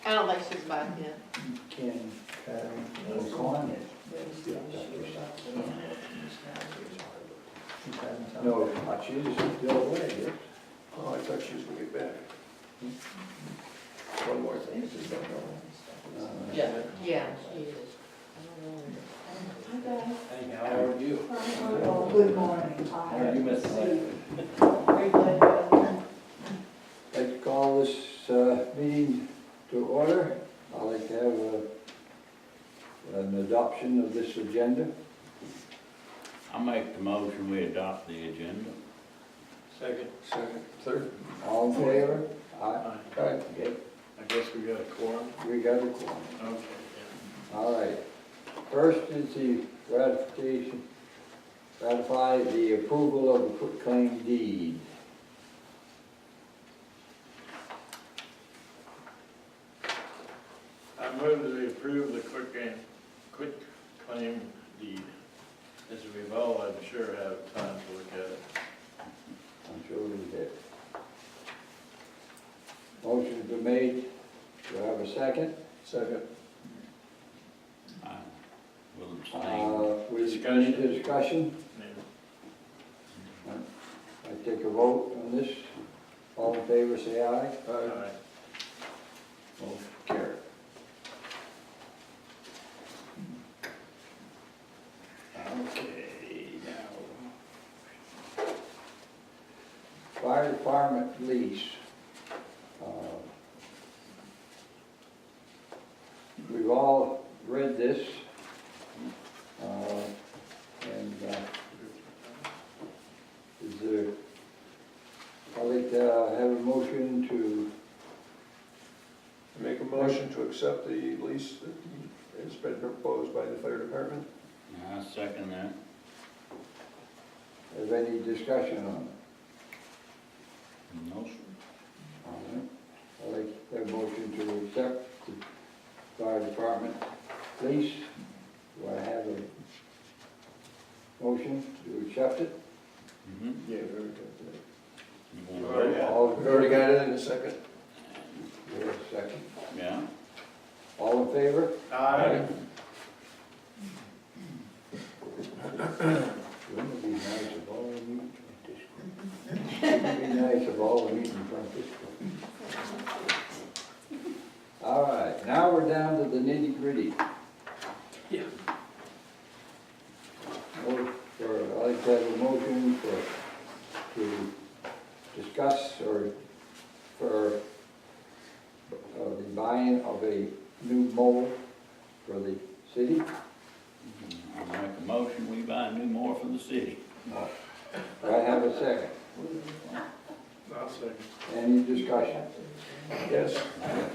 I don't think she's back yet. Ken, Karen, no, she's still away, yes. Oh, I thought she was gonna get back. One more thing, just don't know. Yeah, she is. Hey, how are you? Oh, good morning. How are you, Miss Lane? Very good. Let's call this meeting to order. I'd like to have an adoption of this agenda. I make the motion, we adopt the agenda. Second, third. All in favor? Aye. Aye. Okay, I guess we got a quorum. we got a quorum. Okay. All right. First is the ratify the approval of the quitclaim deed. I move that we approve the quick claim deed. As we've all, I'm sure, have time to look at it. I'm sure we did. Motion's been made. Do I have a second? Second. I will abstain. With any discussion? Yeah. I take a vote on this. All in favor, say aye. Aye. Motion carried. Okay, now. Fire department lease. We've all read this. Is there, I'd like to have a motion to, Make a motion to accept the lease that has been proposed by the fire department. I second that. have any discussion on it? No, sir. All right. I'd like to have a motion to accept the fire department lease. Do I have a motion to accept it? Mhm. Yeah, very good. You want to Already vote? got it. All, We already got it in a second. Wait a second. Yeah? All in favor? Aye. Wouldn't it be nice if all the meetings went this way? Wouldn't it be nice if all the meetings went this way? All right, now we're down to the nitty gritty. Yeah. I'd like to have a motion to discuss or for the buying of a new mower for the city. I make a motion, we buy a new mower for the city. Do I have a second? I'll second. Any discussion? Yes.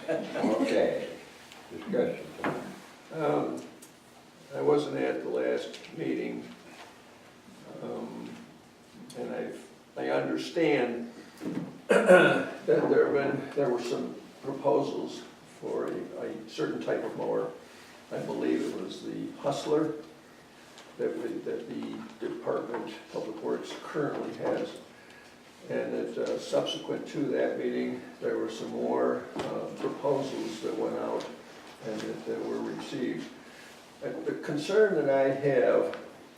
Okay, discussion. I wasn't at the last meeting, and I understand that there were some proposals for a certain type of mower. I believe it was the Hustler that the Department of Public Works currently has. And that subsequent to that meeting, there were some more proposals that went out and that were received. The concern that I have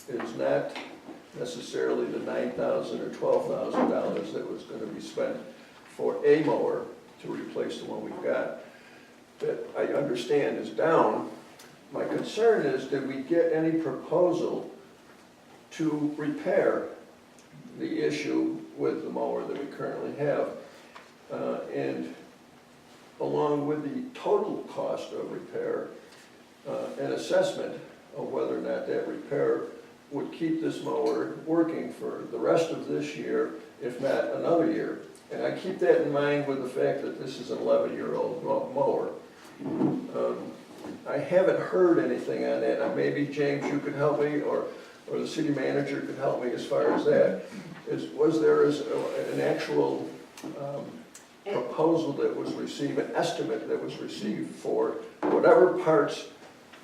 is not necessarily the $9,000 or $12,000 that was going to be spent for a mower to replace the one we've got, that I understand is down. My concern is, did we get any proposal to repair the issue with the mower that we currently have? And along with the total cost of repair, an assessment of whether or not that repair would keep this mower working for the rest of this year, if not another year. And I keep that in mind with the fact that this is an 11-year-old mower. I haven't heard anything on that. Maybe James, you could help me, or the city manager could help me as far as that. Was there an actual proposal that was received, an estimate that was received for whatever parts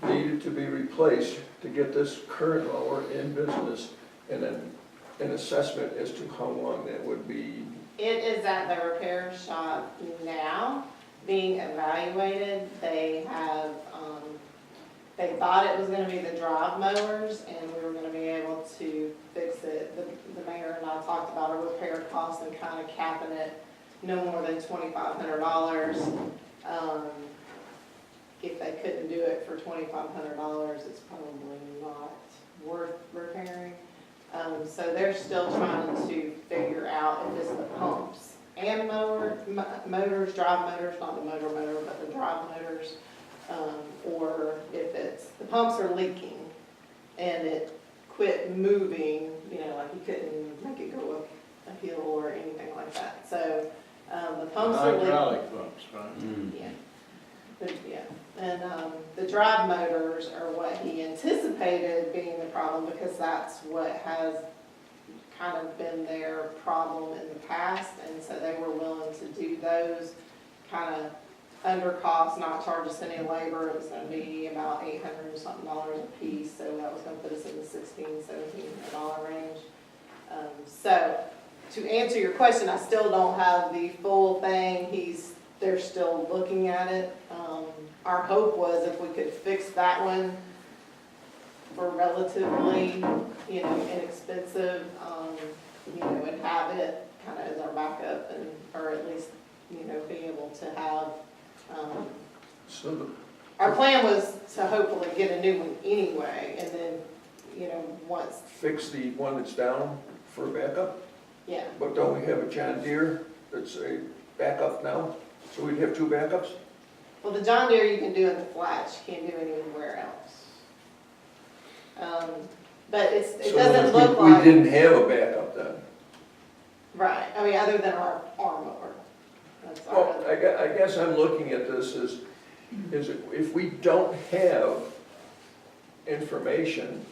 needed to be replaced to get this current mower in business, and then an assessment as to how long that would be? It is at the repair shop now, being evaluated. They have, they thought it was gonna be the drive mowers, and we were gonna be able to fix it. The mayor and I talked about a repair cost and kind of capping it no more than $2,500. If they couldn't do it for $2,500, it's probably not worth repairing. So they're still trying to figure out if it's the pumps and motors, drive motors, not the motor, but the drive motors, or if it's, the pumps are leaking and it quit moving, you know, like you couldn't make it go up a hill or anything like that. So, the pumps are leaking. Hydraulic pumps, right? Yeah. Yeah, and the drive motors are what he anticipated being the problem, because that's what has kind of been their problem in the past, and so they were willing to do those kind of under cost, not charge us any labor. It was gonna be about $800 and something a piece, so that was gonna put us in the $1,700 range. So, to answer your question, I still don't have the full thing. They're still looking at it. Our hope was if we could fix that one for relatively, you know, inexpensive, you know, and have it kind of as our backup, and, or at least, you know, be able to have, So the, our plan was to hopefully get a new one anyway, and then, you know, once, fix the one that's down for backup, yeah. but don't we have a John Deere that's a backup now? So we'd have two backups? Well, the John Deere you can do in the flats, you can't do anywhere else. But it So doesn't we- look We like, didn't have a backup then. right, I mean, other than our mower. That's our Well, other. I guess I'm looking at this as, if we don't have information,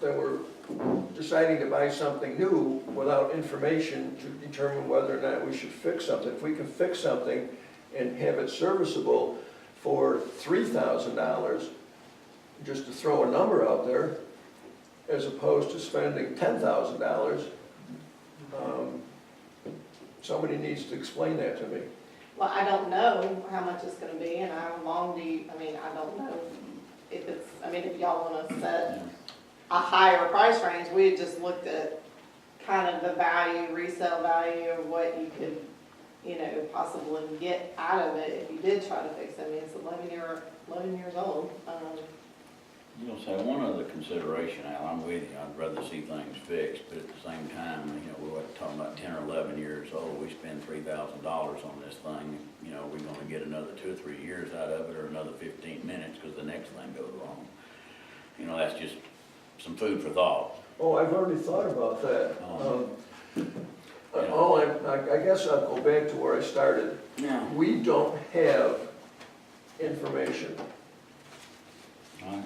then we're deciding to buy something new without information to determine whether or not we should fix something. If we can fix something and have it serviceable for $3,000, just to throw a number out there, as opposed to spending $10,000, somebody needs to explain that to me. Well, I don't know how much it's gonna be, and how long I mean, I don't know if it's, I mean, if y'all wanna set a higher price range, we had just looked at kind of the value, resale value of what you could, you know, possibly get out of it if you did try to fix it. I mean, it's 11 years old. You know, say, one other consideration, Al, I'm with you, I'd rather see things fixed, but at the same time, you know, we're talking about 10 or 11 years old, we spend $3,000 on this thing, you know, we're gonna get another 2 or 3 years out of it, or another 15 minutes, because the next thing goes wrong. You know, that's just some food for thought. Oh, I've already thought about that. Yeah. I guess I'll go back to where I started. Yeah. We don't have information,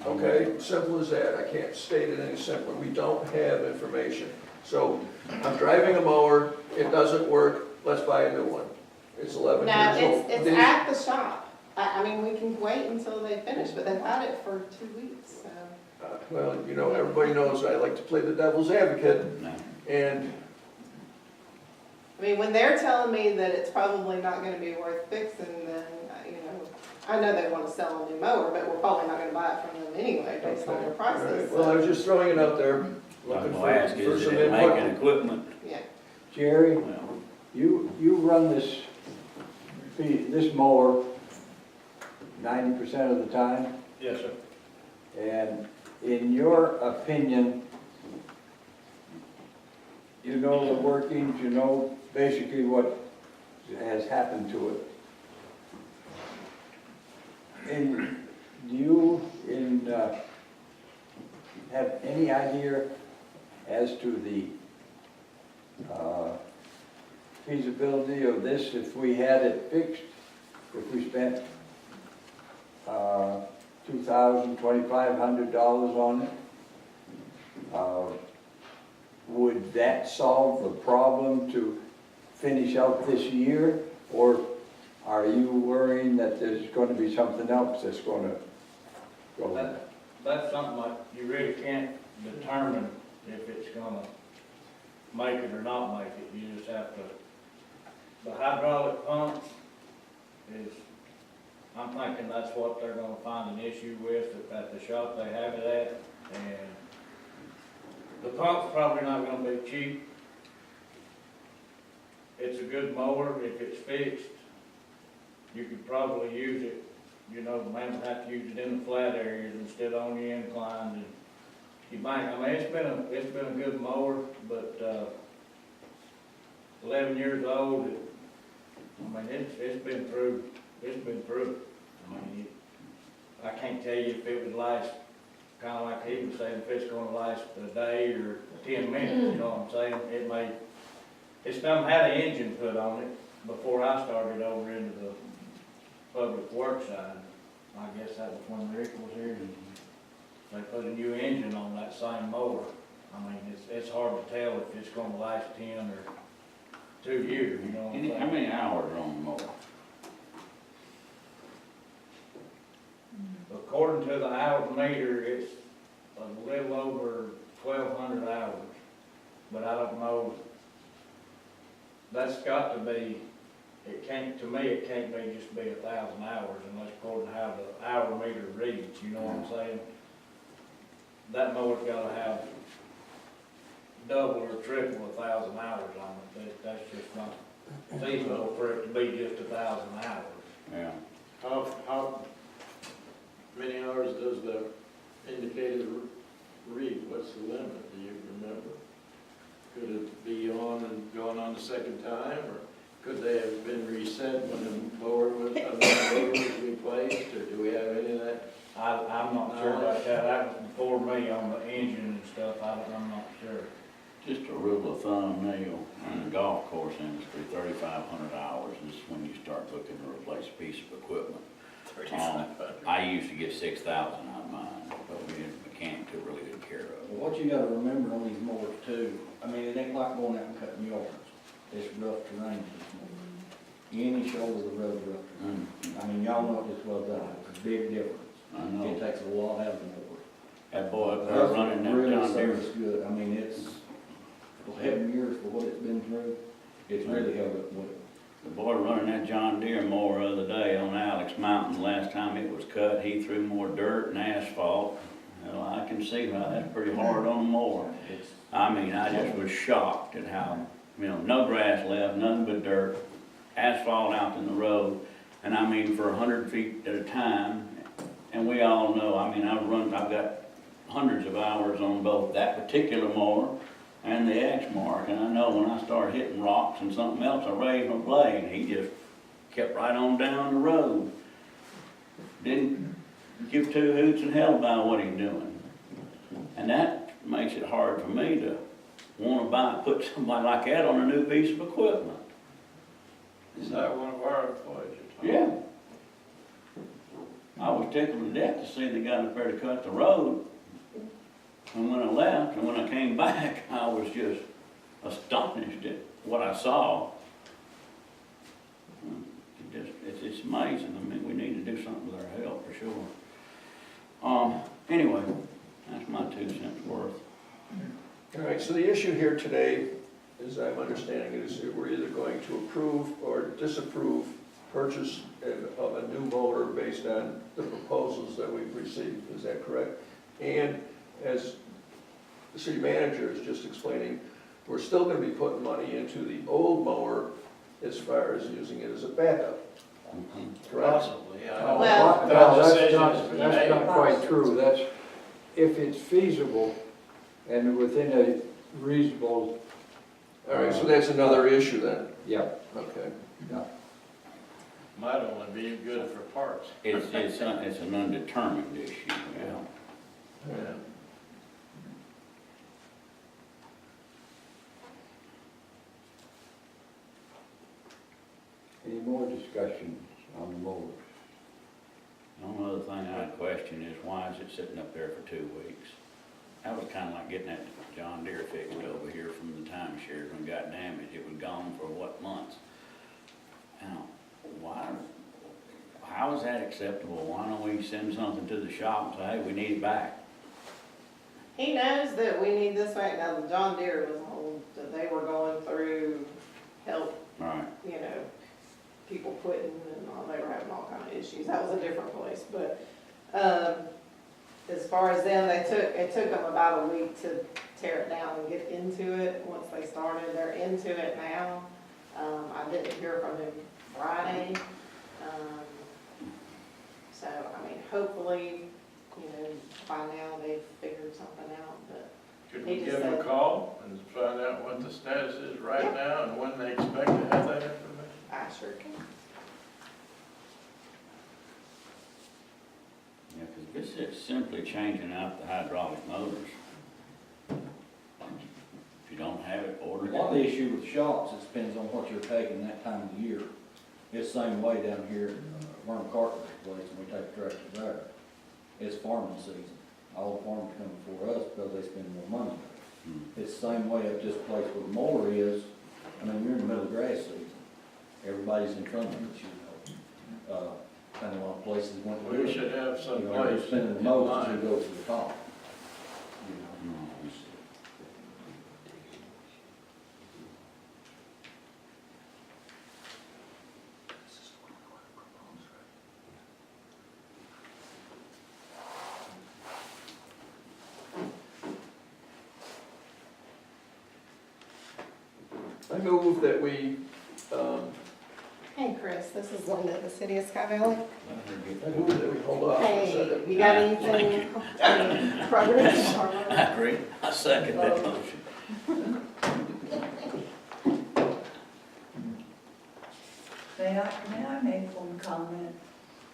okay? Simple as that. I can't state it any simpler. We don't have information. So I'm driving a mower, it doesn't work, let's buy a new one. It's 11 No, years old. it's at the shop. I mean, we can wait until they finish, but they've had it for 2 weeks, so. Well, you know, everybody knows I like to play the devil's advocate, No. and I mean, when they're telling me that it's probably not gonna be worth fixing, then, you know, I know they wanna sell a new mower, but we're probably not gonna buy it from them anyway, based on their All prices. right. Well, I was just throwing it out there, I'm looking gonna ask, for is some it making input. equipment? Yeah, Jerry, Well, you run this mower 90% of the time, Yes, sir. and in your opinion, you know the workings, you know basically what has happened to it. And do you have any idea as to the feasibility of this if we had it fixed, if we spent $2,000, $2,500 on it? Would that solve the problem to finish out this year? Or are you worrying that there's going to be something else that's going to go? That's something like you really can't determine if it's gonna make it or not make it. You just have to, the hydraulic pumps, I'm thinking that's what they're gonna find an issue with at the shop they have it at, and the pump's probably not gonna be cheap. It's a good mower, if it's fixed, you could probably use it, you know, maybe have to use it in the flat areas instead of on the incline, and you might, I mean, it's been a good mower, but, 11 years old, I mean, it's been through. I mean, I can't tell you if it would last, kinda like he was saying, if it's gonna last a day or 10 minutes, you know what I'm saying? It's done had an engine put on it before I started over into the public works side. I guess that was when Rick was here. They put a new engine on that same mower. I mean, it's hard to tell if it's gonna last 10 or 2 years, you know what I'm saying? How many hours are on the mower? According to the hour meter, it's a little over 1,200 hours, but I don't know. That's got to be, it can't, to me, it can't be just be 1,000 hours unless according to how the hour meter reads, you know what I'm saying? That mower's gotta have double or triple 1,000 hours on it. That's just not feasible for it to be just 1,000 hours. Yeah. How many hours does the indicator read? What's the limit? Do you remember? Could it be on and gone on the second time, or could they have been reset when the mower was replaced, or do we have any of that? I'm not sure about that. That was before me on the engine and stuff. I'm not sure. Just a rule of thumb, Neil, in the golf course industry, 3,500 hours is when you start looking to replace a piece of equipment. I used to get 6,000 out of mine, but we had a mechanic that really didn't care of it. Well, what you gotta remember on these mowers too, I mean, it ain't like going out and cutting yards. It's rough terrain. Any shoulder of the road rough terrain. I mean, y'all know it as well as I, it's a big difference. I know. It takes a lot out of the mower. That boy up there running that Really John Deere. serves good. I mean, it's 11 years for what it's been through. It's really held up well. The boy running that John Deere mower the other day on Alex Mountain, last time it was cut, he threw more dirt and asphalt. Well, I can see how that's pretty hard on a mower. I mean, I just was shocked at how, you know, no grass left, nothing but dirt, asphalt out in the road. And I mean, for 100 feet at a time, and we all know, I mean, I've got hundreds of hours on both that particular mower and the X-Mark, and I know when I start hitting rocks and something else, I raise my blade. He just kept right on down the road. Didn't give two hoots in hell about what he's doing. And that makes it hard for me to want to put somebody like that on a new piece of equipment. Is that one of our employees you're Yeah. talking? I was tickled to death to see the guy up there to cut the road. And when I left, and when I came back, I was just astonished at what I saw. It's amazing. I mean, we need to do something with our health for sure. Anyway, that's my 2 cents worth. All right, so the issue here today, as I'm understanding it, is that we're either going to approve or disapprove purchase of a new mower based on the proposals that we've received. Is that correct? And as the city manager is just explaining, we're still going to be putting money into the old mower as far as using it as a backup. Correct? Possibly, yeah. Well- No, that's Decisions not, we that's make. not quite true. That's, if it's feasible and within a reasonable, All right, so that's another issue then. yeah. Okay. Might only be good for parts. It's an undetermined issue, yeah. Yeah. Any more discussion on the mowers? The only other thing I'd question is why is it sitting up there for 2 weeks? That was kind of like getting that John Deere fixed over here from the timeshare when it got damaged. It was gone for what, months? Now, why, how is that acceptable? Why don't we send something to the shop and say, hey, we need it back? He knows that we need this back. Now, the John Deere was on, that they were going through help, All right. you know, people quitting and all, they were having all kind of issues issues, that was a different place, but, as far as them, it took them about a week to tear it down and get into it. Once they started, they're into it now. I didn't hear from him Friday. So, I mean, hopefully, by now they've figured something out, but Could He we just give them a said- call and find out what the status is right now and when they expect to have that information? I sure can. Yeah, because this is simply changing out the hydraulic motors. If you don't have it, order A lot of it. the issue with shocks, it depends on what you're taking that time of the year. It's the same way down here at Vernon Carpenter's place, when we take tractors there. It's farming season. All the farmers come before us because they spend more money. Hmm. It's the same way at this place where the mower is. I mean, you're in the middle of grass season. Everybody's in front of it, you know. Kind of a lot of places want to do We it. should have some You know, they're place spending the in most as line. you go to the top. You know. No, it's- I move that we, Hey, Chris, this is Linda at the City of Sky Valley. I move that we hold off for a Hey, second. you got anything, any progress? I agree. I second that motion. May I make one comment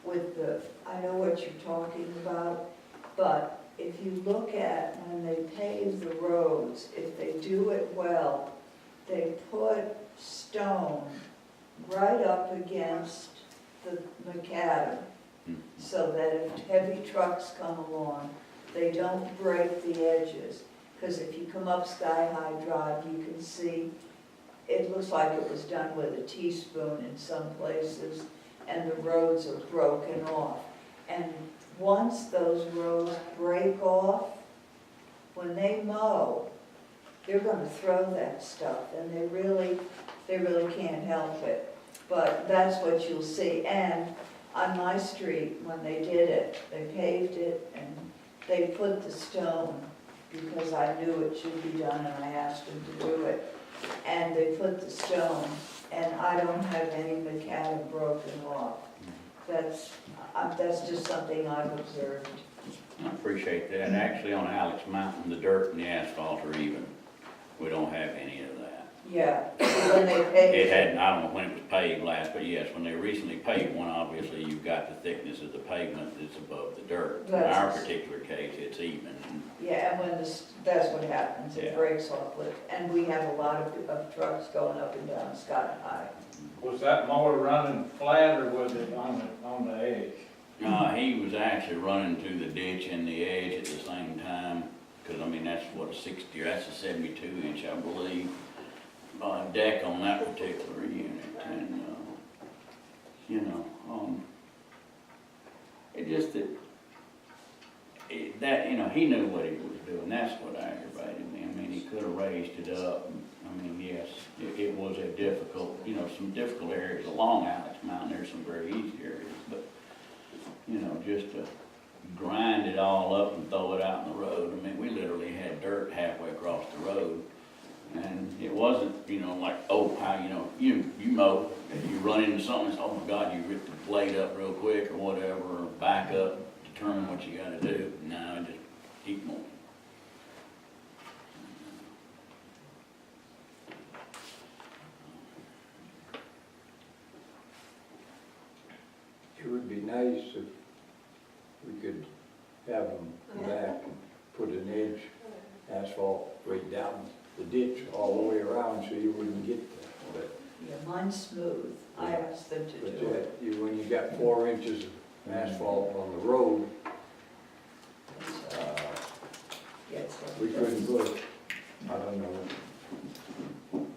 with I know what you're talking about, but if you look at when they pave the roads, if they do it well, they put stone right up against the macadam, so that if heavy trucks come along, they don't break the edges. Because if you come up Sky High Drive, you can see, it looks like it was done with a teaspoon in some places, and the roads are broken off. And once those roads break off, when they mow, they're gonna throw that stuff, and they really can't help it. But that's what you'll see. And on my street, when they did it, they paved it, and they put the stone, because I knew it should be done, and I asked them to do it. And they put the stone, and I don't have any macadam broken off. That's just something I've observed. I appreciate that. Actually, on Alex Mountain, the dirt and the asphalt are even. We don't have any of that. Yeah, when they paved It hadn't, I don't know when it was paved last, but yes, when they recently paved one, obviously you've got the thickness of the pavement that's above the dirt. In our That's- particular case, it's even. Yeah, and when that's what happens, Yeah. it breaks off with, and we have a lot of trucks going up and down Sky High. Was that mower running flat or was it on the edge? He was actually running through the ditch and the edge at the same time, because I mean, that's what that's a 72 inch, I believe, deck on that particular unit. And, it just he knew what he was doing. That's what aggravated me. I mean, he could have raised it up. I mean, yes, it was a difficult, some difficult areas along Alex Mountain. There's some very easy areas, but, just to grind it all up and throw it out in the road. I mean, we literally had dirt halfway across the road. And it wasn't, like, oh, how, you mow, and you run into something, it's, oh my God, you rip the blade up real quick or whatever, or back up, determine what you gotta do. No, just keep moving. It would be nice if we could have them go back and put an edge asphalt right down the ditch all the way around so you wouldn't get that. But Yeah, mine's smooth. I asked them to But do it. when you got 4 inches of asphalt on the road, Yes, we couldn't put, I don't know.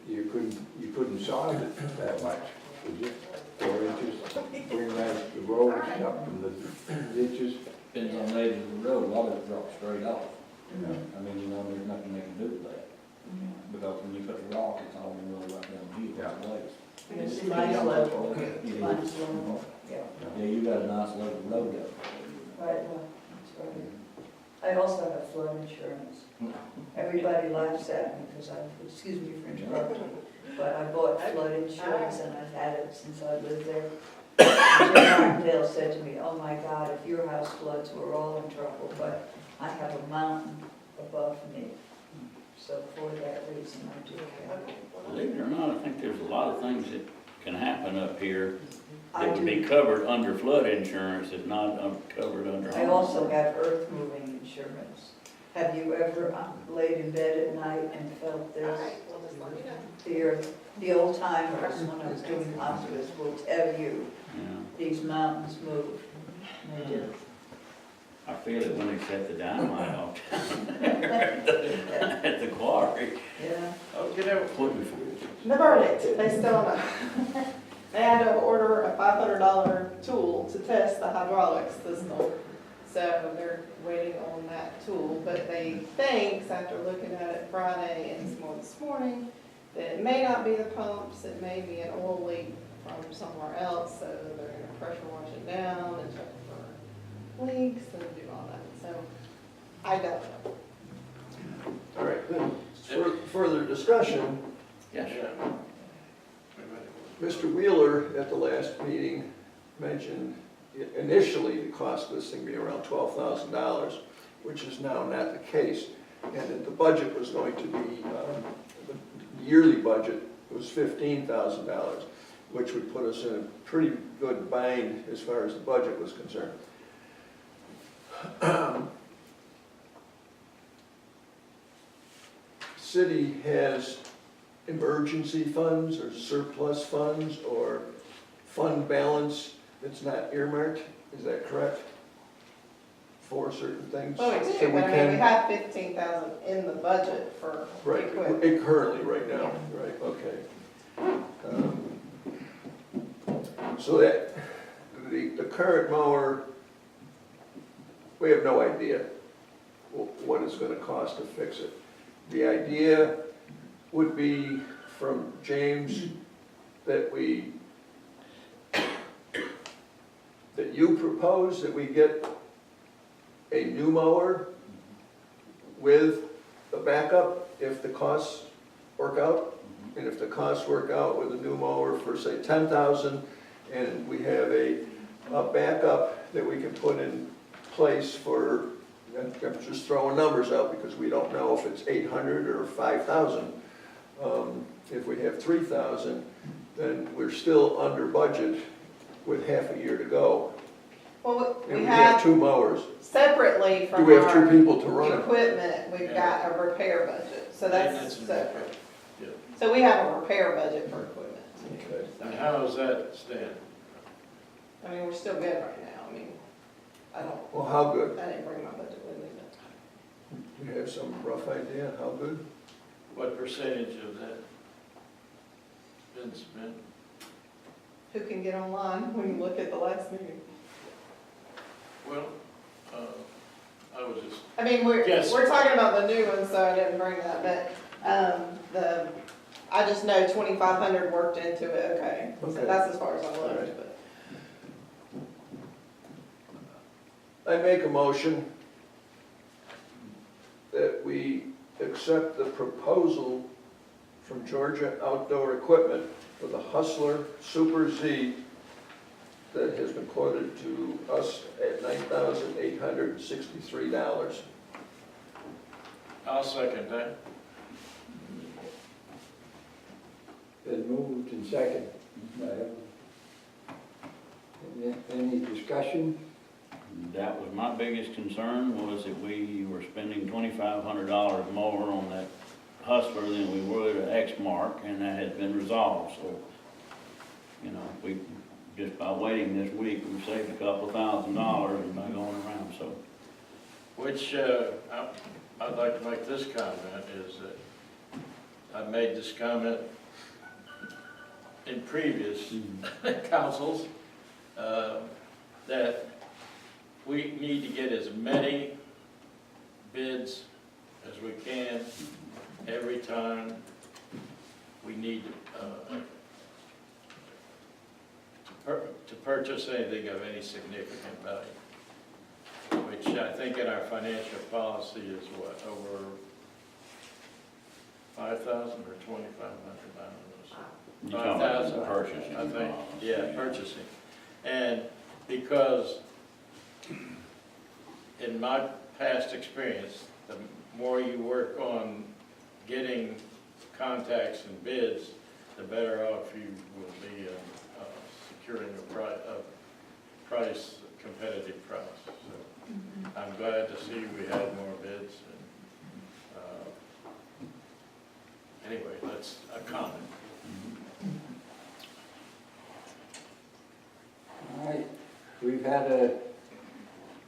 You couldn't sod it that much, could you? 4 inches, bring that the roads up and the ditches. Depends on the edge of the road, a lot of it drops straight off. Yeah. I mean, there's nothing they can do with that. Because when you put the rock, it's all gonna roll right down the hill, Yeah. it's a waste. Yes, mine's level. You Mine's nice level, yeah. Yeah, you got a nice little road up. Right, well, that's right. I also have flood insurance. Everybody laughs at me because excuse me for interrupting, but I bought flood insurance and I've had it since I lived there. Jim Martindale said to me, "Oh my God, if your house floods, we're all in trouble," but I have a mountain above me. So for that reason, I do have it. Believe it or not, I think there's a lot of things that can happen up here I that would be do, covered under flood insurance, if not covered under. I also have earth moving insurance. Have you ever laid in bed at night and felt All this? right, we'll just let you know. The earth, the old timers, when I was doing hospice, will tell you Yeah. these mountains move. And they do. I feel it when they set the dynamite off at the quarry. Yeah. Oh, get out. Put me for it. The verdict, they still don't know. They had to order a $500 tool to test the hydraulics system. So they're waiting on that tool, but they think, after looking at it Friday and some more this morning, that it may not be the pumps, it may be an oil leak from somewhere else, so they're gonna pressure wash it down and check for leaks and do all that. So I don't know. All right, then, further discussion. Yes. Yeah. Mr. Wheeler at the last meeting mentioned initially the cost of this thing being around $12,000, which is now not the case. And that the budget was going to be, the yearly budget was $15,000, which would put us in a pretty good bind as far as the budget was concerned. City has emergency funds or surplus funds or fund balance that's not earmarked, is that correct? For certain things? Well, we So do, but I mean, we can- have 15,000 in the budget for Right, equipment. it currently, right now, right, okay. So that, the current mower, we have no idea what it's gonna cost to fix it. The idea would be from James that that you propose that we get a new mower with a backup if the costs work out. And if the costs work out with a new mower for, say, 10,000, and we have a backup that we can put in place for, I'm just throwing numbers out because we don't know if it's 800 or 5,000. If we have 3,000, then we're still under budget with half a year to go. Well, And we we have have, two mowers. separately Do from we have two our people to run it? equipment, we've got a repair budget, so that's Maintenance and separate. Yeah. So we have a repair budget for equipment. Okay. And how does that stand? I mean, we're still good right now, I mean, I don't, Well, how good? I didn't bring my budget with me, but. Do you have some rough idea how good? What percentage of that been spent? Who can get online when you look at the last meeting? Well, I was just, I mean, we're Yes. talking about the new one, so I didn't bring that, but, I just know 2,500 worked into it, okay. So Okay. that's as far as I All right. looked, but. I make a motion that we accept the proposal from Georgia Outdoor Equipment for the Hustler Super Z that has been quoted to us at $9,863. I'll second that. Been moved and second. Any discussion? That was my biggest concern, was that we were spending $2,500 more on that Hustler than we would an Exmark, and that has been resolved, so, you know, we, just by waiting this week, we've saved a couple $1,000 by going around, so. Which, I'd like to make this comment, is that I've made this comment in previous councils, that we need to get as many bids as we can every time we need to to purchase anything of any significant value, which I think in our financial policy is what, over 5,000 or 2,500, I don't know. You're talking about the 5,000, purchasing I think, cost. yeah, purchasing. And because in my past experience, the more you work on getting contacts and bids, the better off you will be securing a price, competitive price. So I'm glad to see we had more bids. And anyway, that's a comment. All right, we've had a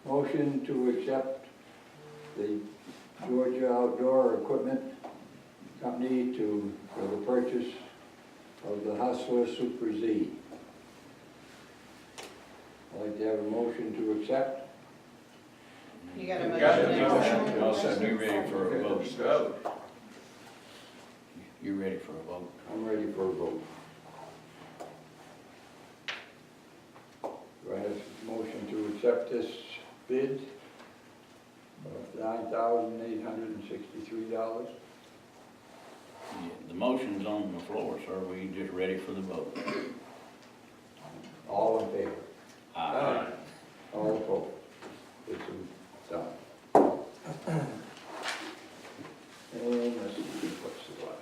motion to accept the Georgia Outdoor Equipment Company for the purchase of the Hustler Super Z. I'd like to have a motion to accept. You got a You've got motion the there? motion. Also, you ready for a vote? Vote. You ready for a vote? I'm ready for a vote. Do I have a motion to accept this bid of $9,863? Yeah, the motion's on the floor, sir. We just ready for the vote. All in favor? Aye. All opposed? This is done. And let's see, what's the last one?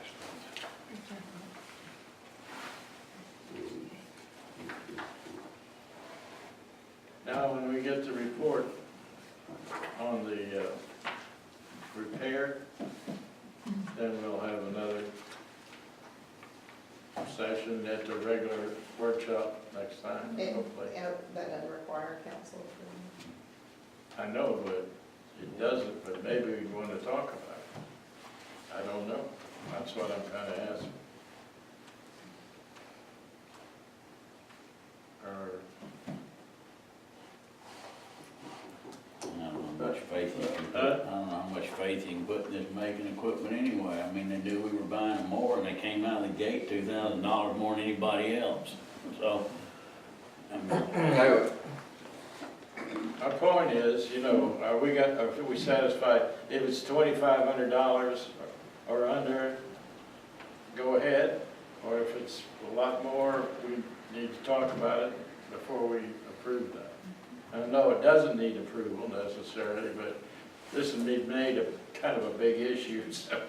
Now, when we get the report on the repair, then we'll have another session at the regular workshop next time, hopefully. That doesn't require council approval. I know, but it doesn't, but maybe we want to talk about it. I don't know. That's what I'm kind of asking. Or, I don't know how much faith you can put, I don't know how much faith you can put in this making equipment anyway. I mean, they knew we were buying more and they came out of the gate $2,000 more than anybody else. So, I mean, our point is, you know, are we satisfied? If it's $2,500 or under, go ahead. Or if it's a lot more, we need to talk about it before we approve that. And no, it doesn't need approval necessarily, but this would be made a kind of a big issue, so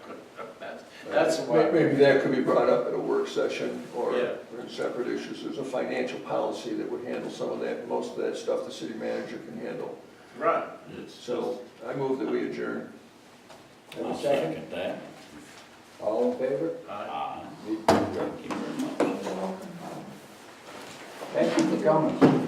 that's why. Maybe that could be brought up at a work session or Yeah. in separate issues. There's a financial policy that would handle some of that, most of that stuff the city manager can handle. Right. It's So I move that we adjourn. Have I'll a second? second that. All in favor? Aye. Meeting adjourned. Thank you very much. Thank you for coming.